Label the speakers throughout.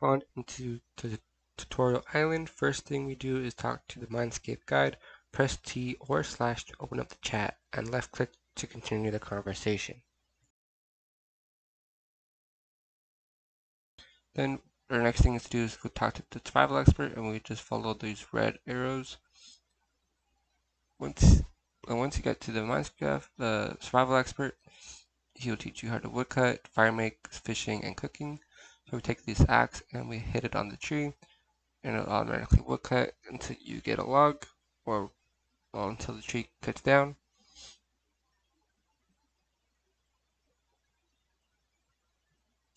Speaker 1: spawned into the tutorial island, first thing we do is talk to the Minescape guide, press T or slash to open up the chat, and left click to continue the conversation. Then our next thing to do is go talk to the survival expert, and we just follow these red arrows. Once you get to the Minescape, the survival expert, he'll teach you how to woodcut, fire make, fishing, and cooking. So we take this axe and we hit it on the tree, and it'll automatically woodcut until you get a log, or until the tree cuts down.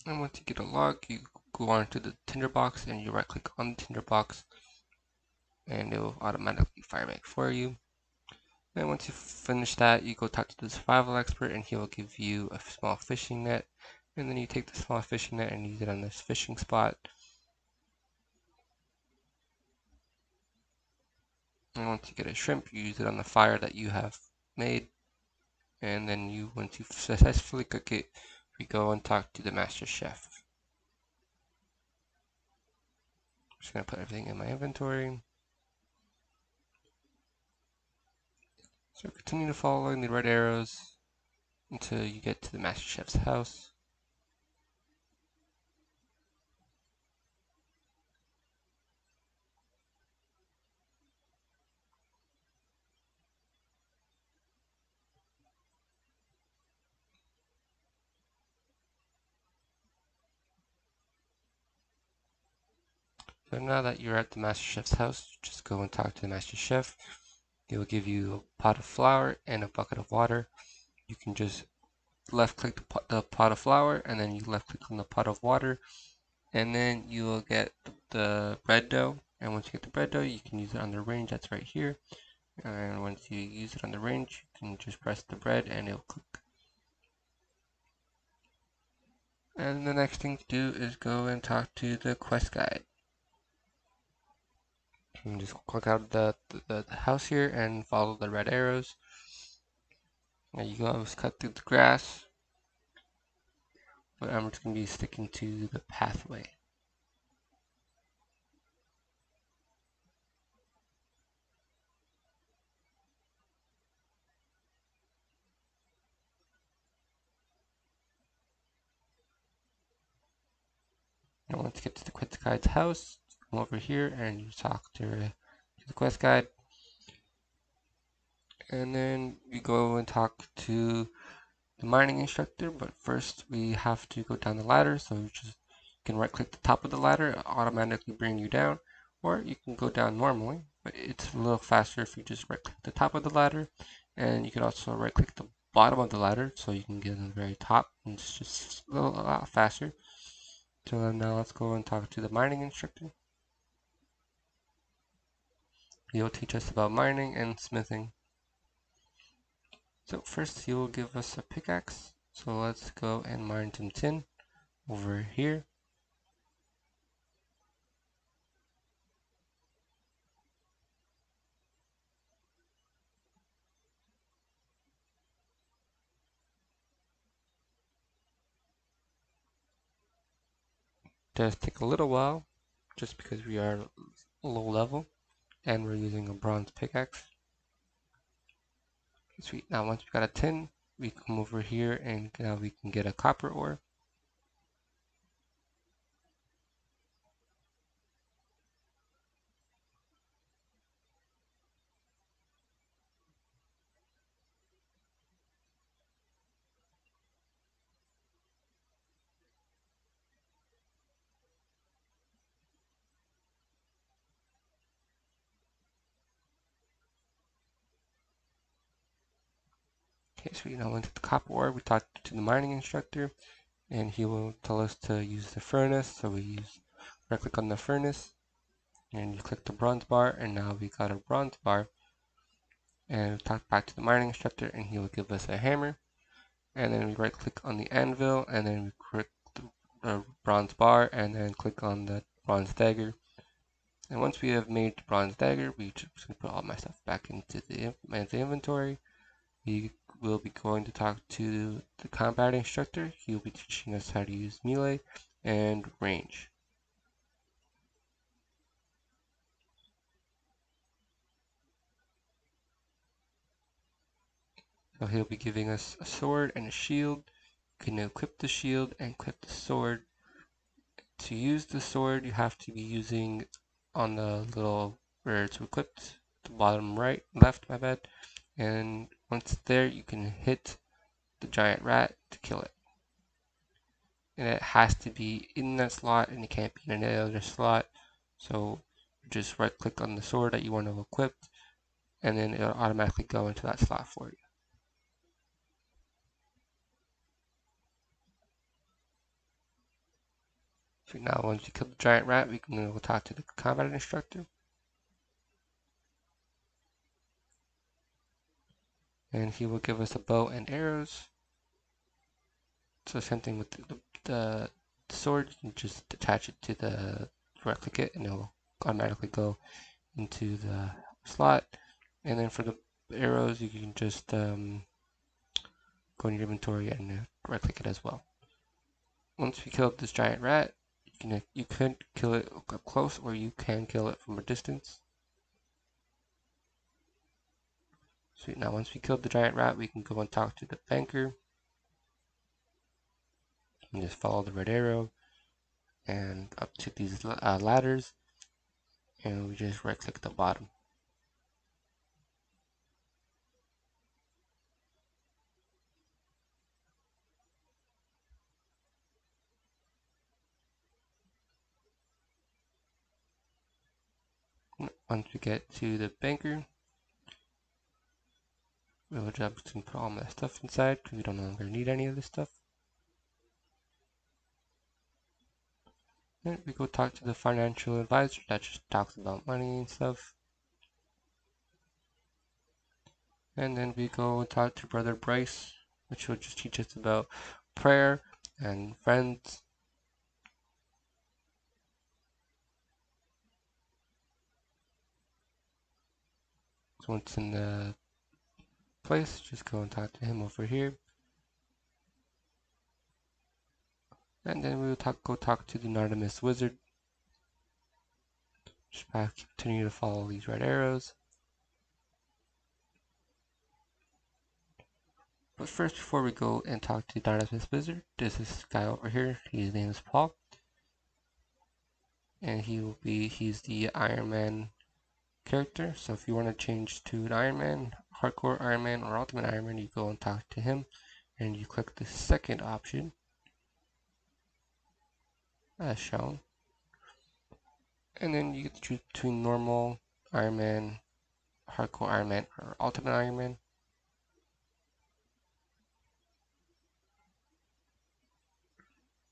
Speaker 1: And once you get a log, you go on to the tinderbox and you right click on the tinderbox, and it will automatically fire make for you. And once you finish that, you go talk to the survival expert and he will give you a small fishing net. And then you take the small fishing net and use it on this fishing spot. And once you get a shrimp, you use it on the fire that you have made. And then once you successfully cook it, we go and talk to the master chef. I'm just going to put everything in my inventory. So continue to follow the red arrows until you get to the master chef's house. So now that you're at the master chef's house, just go and talk to the master chef. He will give you a pot of flour and a bucket of water. You can just left click the pot of flour, and then you left click on the pot of water, and then you will get the bread dough. And once you get the bread dough, you can use it on the range that's right here. And once you use it on the range, you can just press the bread and it'll cook. And the next thing to do is go and talk to the quest guide. And just click out the house here and follow the red arrows. Now you can always cut through the grass, but I'm just going to be sticking to the pathway. And once you get to the quest guide's house, come over here and you talk to the quest guide. And then you go and talk to the mining instructor, but first we have to go down the ladder. So you can right click the top of the ladder, it'll automatically bring you down, or you can go down normally, but it's a little faster if you just right click the top of the ladder. And you can also right click the bottom of the ladder so you can get to the very top, and it's just a lot faster. So now let's go and talk to the mining instructor. He'll teach us about mining and smithing. So first he will give us a pickaxe. So let's go and mine some tin over here. It does take a little while just because we are low level and we're using a bronze pickaxe. Sweet. Now once we got a tin, we come over here and now we can get a copper ore. Okay, sweet. Now into the copper ore, we talked to the mining instructor and he will tell us to use the furnace. So we right click on the furnace and you click the bronze bar, and now we got a bronze bar. And we talk back to the mining instructor and he will give us a hammer. And then we right click on the anvil and then we click the bronze bar and then click on the bronze dagger. And once we have made the bronze dagger, we just gonna put all my stuff back into the inventory. We will be going to talk to the combat instructor. He will be teaching us how to use melee and range. So he'll be giving us a sword and a shield. You can equip the shield and equip the sword. To use the sword, you have to be using on the little where it's equipped, the bottom right, left, my bad. And once it's there, you can hit the giant rat to kill it. And it has to be in that slot, and it can't be in any other slot. So just right click on the sword that you want to equip, and then it'll automatically go into that slot for you. So now once you kill the giant rat, we can go talk to the combat instructor. And he will give us a bow and arrows. So same thing with the sword, you can just attach it to the right click it and it'll automatically go into the slot. And then for the arrows, you can just go in your inventory and right click it as well. Once we killed this giant rat, you can kill it up close or you can kill it from a distance. Sweet, now once we killed the giant rat, we can go and talk to the banker. And just follow the red arrow and up to these ladders, and we just right click the bottom. Once we get to the banker, we'll just put all my stuff inside because we don't no longer need any of this stuff. Then we go talk to the financial advisor that just talks about money and stuff. And then we go and talk to Brother Bryce, which will just teach us about prayer and friends. So once in the place, just go and talk to him over here. And then we will go talk to the Anonymous Wizard. Just continue to follow these red arrows. But first, before we go and talk to the Anonymous Wizard, there's this guy over here. His name is Paul. And he's the Iron Man character. So if you want to change to an Iron Man, Hardcore Iron Man, or Ultimate Iron Man, you go and talk to him. And you click the second option as shown. And then you get to choose between normal Iron Man, Hardcore Iron Man, or Ultimate Iron Man.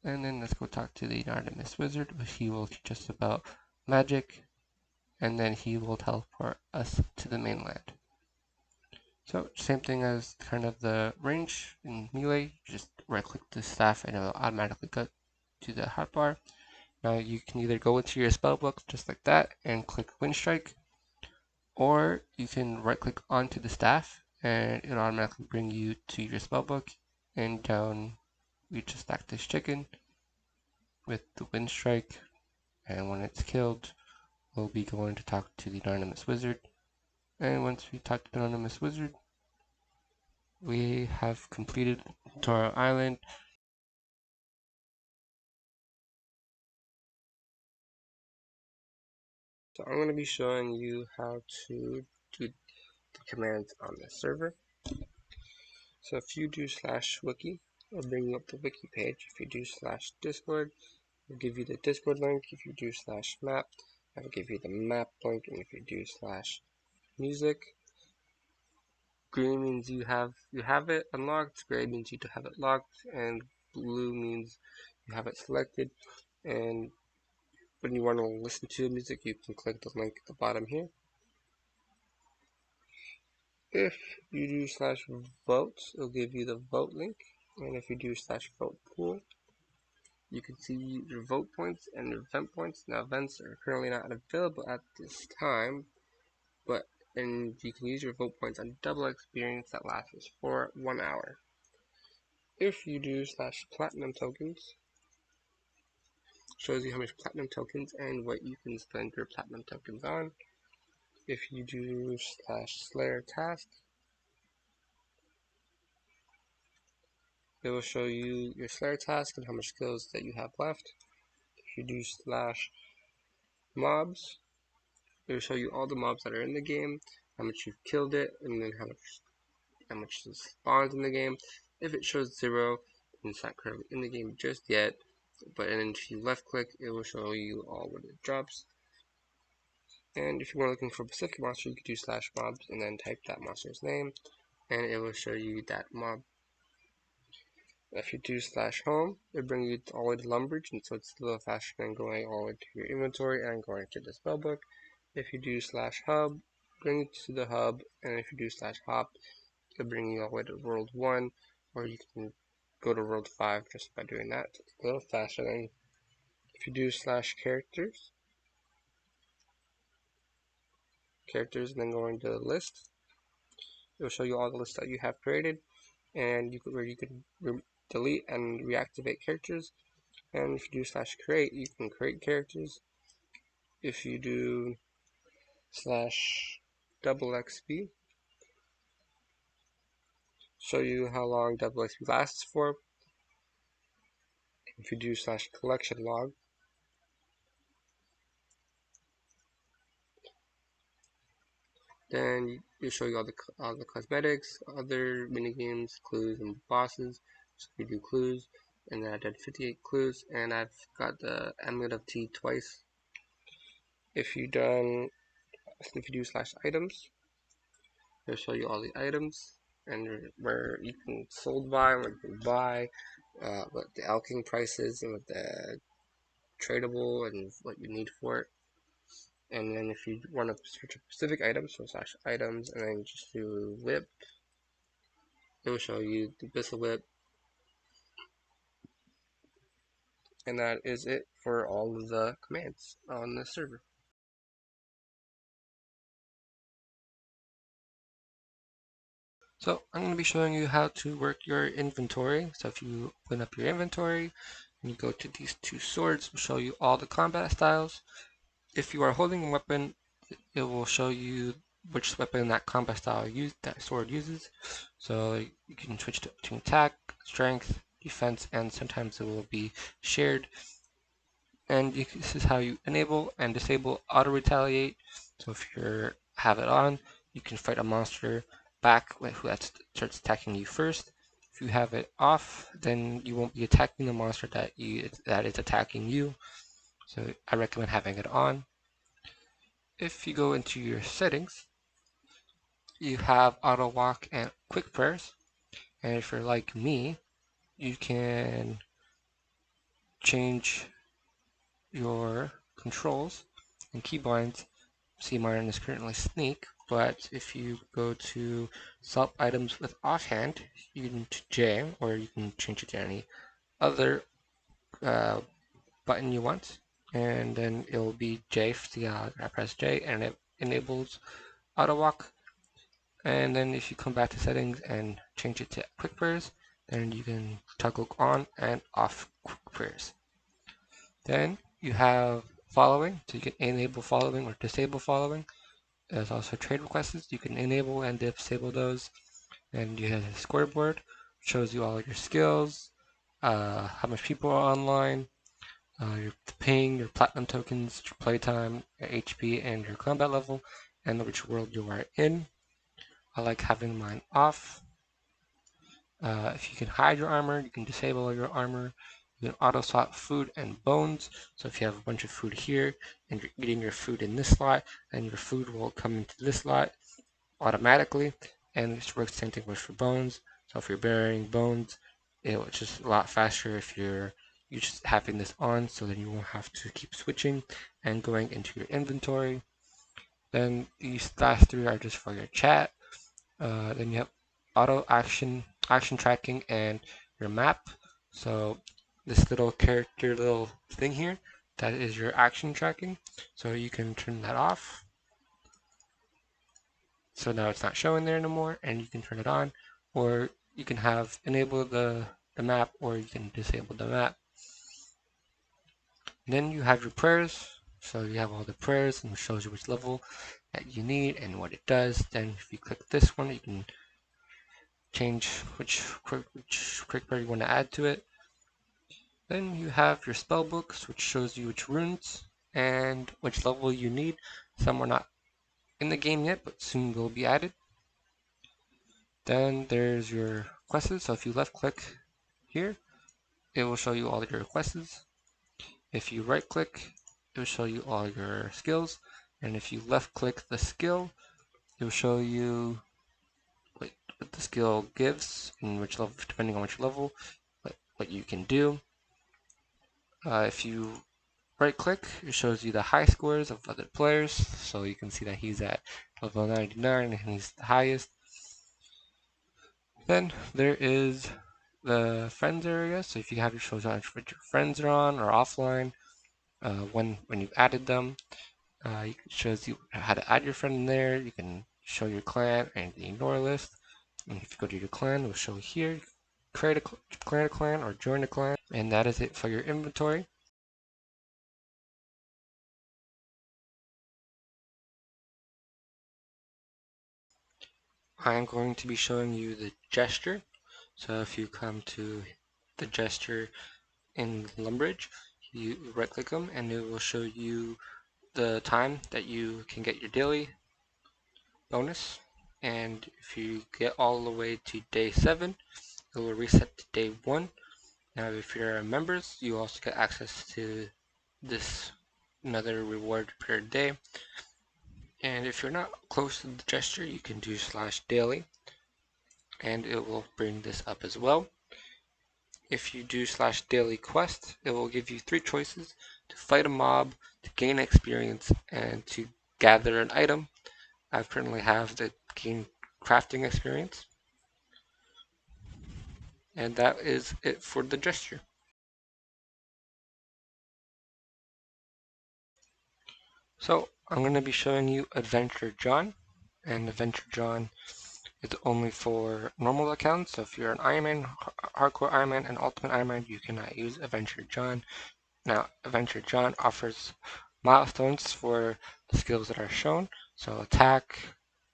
Speaker 1: And then let's go talk to the Anonymous Wizard. He will teach us about magic, and then he will teleport us to the mainland. So same thing as kind of the range in melee, just right click the staff and it'll automatically go to the hotbar. Now you can either go into your spellbook just like that and click Wind Strike, or you can right click onto the staff and it'll automatically bring you to your spellbook, and down we just stack this chicken with the Wind Strike, and when it's killed, we'll be going to talk to the Anonymous Wizard. And once we talk to the Anonymous Wizard, we have completed Toro Island. So I'm going to be showing you how to do the commands on the server. So if you do /wiki, it'll bring you up the wiki page. If you do /discord, it'll give you the Discord link. If you do /map, it'll give you the map link. And if you do /music, green means you have it unlocked, gray means you have it locked, and blue means you have it selected. And when you want to listen to music, you can click the link at the bottom here. If you do /vote, it'll give you the vote link. And if you do /vote pool, you can see your vote points and your event points. Now events are currently not available at this time, and you can use your vote points on double experience that lasts for 1 hour. If you do /platinum tokens, shows you how much platinum tokens and what you can spend your platinum tokens on. If you do /slayer task, it will show you your Slayer task and how much skills that you have left. If you do slash mobs, it will show you all the mobs that are in the game, how much you've killed it, and then how much is spawned in the game. If it shows 0, it's not currently in the game just yet, but then if you left click, it will show you all what it drops. And if you were looking for a specific monster, you could do slash mobs and then type that monster's name, and it will show you that mob. If you do slash home, it'll bring you all the way to Lumbridge, and so it's a little faster than going all the way to your inventory and going to the spellbook. If you do slash hub, bring you to the hub, and if you do slash hop, it'll bring you all the way to World 1, or you can go to World 5 just by doing that. It's a little faster than if you do slash characters, and then go into the list. It will show you all the lists that you have created, and where you can delete and reactivate characters. And if you do slash create, you can create characters. If you do slash double XP, show you how long double XP lasts for. If you do slash collection log, then it'll show you all the cosmetics, other minigames, clues, and bosses. So if you do clues, and then I did 58 clues, and I've got the Amulet of Tea twice. If you do slash items, it'll show you all the items and where you can sold by, where you can buy, what the alchemy price is, and what the tradable and what you need for it. And then if you want to search a specific item, so slash items, and then just do whip, it will show you the Bissell whip. And that is it for all of the commands on the server. So I'm going to be showing you how to work your inventory. So if you open up your inventory and you go to these two swords, it will show you all the combat styles. If you are holding a weapon, it will show you which weapon that combat style that sword uses. So you can switch to attack, strength, defense, and sometimes it will be shared. And this is how you enable and disable auto retaliate. So if you have it on, you can fight a monster back who starts attacking you first. If you have it off, then you won't be attacking the monster that is attacking you. So I recommend having it on. If you go into your settings, you have auto walk and quick prayers. And if you're like me, you can change your controls and keybinds. See, mine is currently sneak, but if you go to swap items with offhand, you can J, or you can change it to any other button you want, and then it will be J. See, I press J, and it enables auto walk. And then if you come back to settings and change it to quick prayers, then you can toggle on and off quick prayers. Then you have following, so you can enable following or disable following. There's also trade requests. You can enable and disable those. And you have a scoreboard, shows you all your skills, how much people are online, your ping, your platinum tokens, your playtime, your HP, and your combat level, and which world you are in. I like having mine off. If you can hide your armor, you can disable your armor. You can auto swap food and bones. So if you have a bunch of food here and you're eating your food in this slot, then your food will come into this slot automatically. And this works the same thing for bones. So if you're burying bones, it's just a lot faster if you're just having this on, so then you won't have to keep switching and going into your inventory. Then these last three are just for your chat. Then you have auto action tracking, and your map. So this little thing here, that is your action tracking. So you can turn that off. So now it's not showing there anymore, and you can turn it on, or you can have enable the map, or you can disable the map. And then you have your prayers. So you have all the prayers, and it shows you which level that you need and what it does. Then if you click this one, you can change which quick pair you want to add to it. Then you have your spell books, which shows you which runes and which level you need. Some are not in the game yet, but soon will be added. Then there's your quests. So if you left click here, it will show you all your quests. If you right click, it will show you all your skills. And if you left click the skill, it will show you what the skill gives and which level, depending on which level, what you can do. If you right click, it shows you the high scores of other players. So you can see that he's at level 99 and he's the highest. Then there is the friends area. So if you have your shows on what your friends are on or offline, when you've added them, it shows you how to add your friend in there. You can show your clan and the ignore list. And if you go to your clan, it will show here. Create a clan or join a clan, and that is it for your inventory. I'm going to be showing you the Jester. So if you come to the Jester in Lumbridge, you right click them and it will show you the time that you can get your daily bonus. And if you get all the way to day 7, it will reset to day 1. Now if you're members, you also get access to this another reward per day. And if you're not close to the Jester, you can do /daily and it will bring this up as well. If you do /daily quest, it will give you 3 choices: to fight a mob, to gain experience, and to gather an item. I currently have the gain crafting experience. And that is it for the Jester. So I'm going to be showing you Adventure John, and Adventure John is only for normal accounts. So if you're an Iron Man, Hardcore Iron Man, and Ultimate Iron Man, you cannot use Adventure John. Now, Adventure John offers milestones for the skills that are shown. So attack,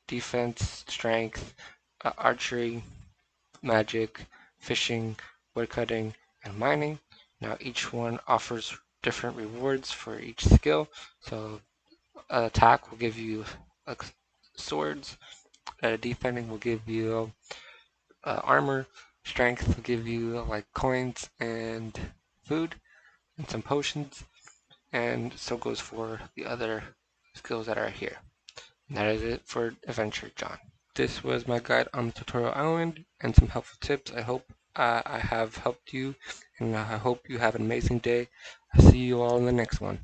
Speaker 1: defense, strength, archery, magic, fishing, woodcutting, and mining. Now each one offers different rewards for each skill. So attack will give you swords, defending will give you armor, strength will give you like coins and food and some potions, and so goes for the other skills that are here. And that is it for Adventure John. This was my guide on the tutorial island and some helpful tips. I hope I have helped you, and I hope you have an amazing day. I'll see you all in the next one.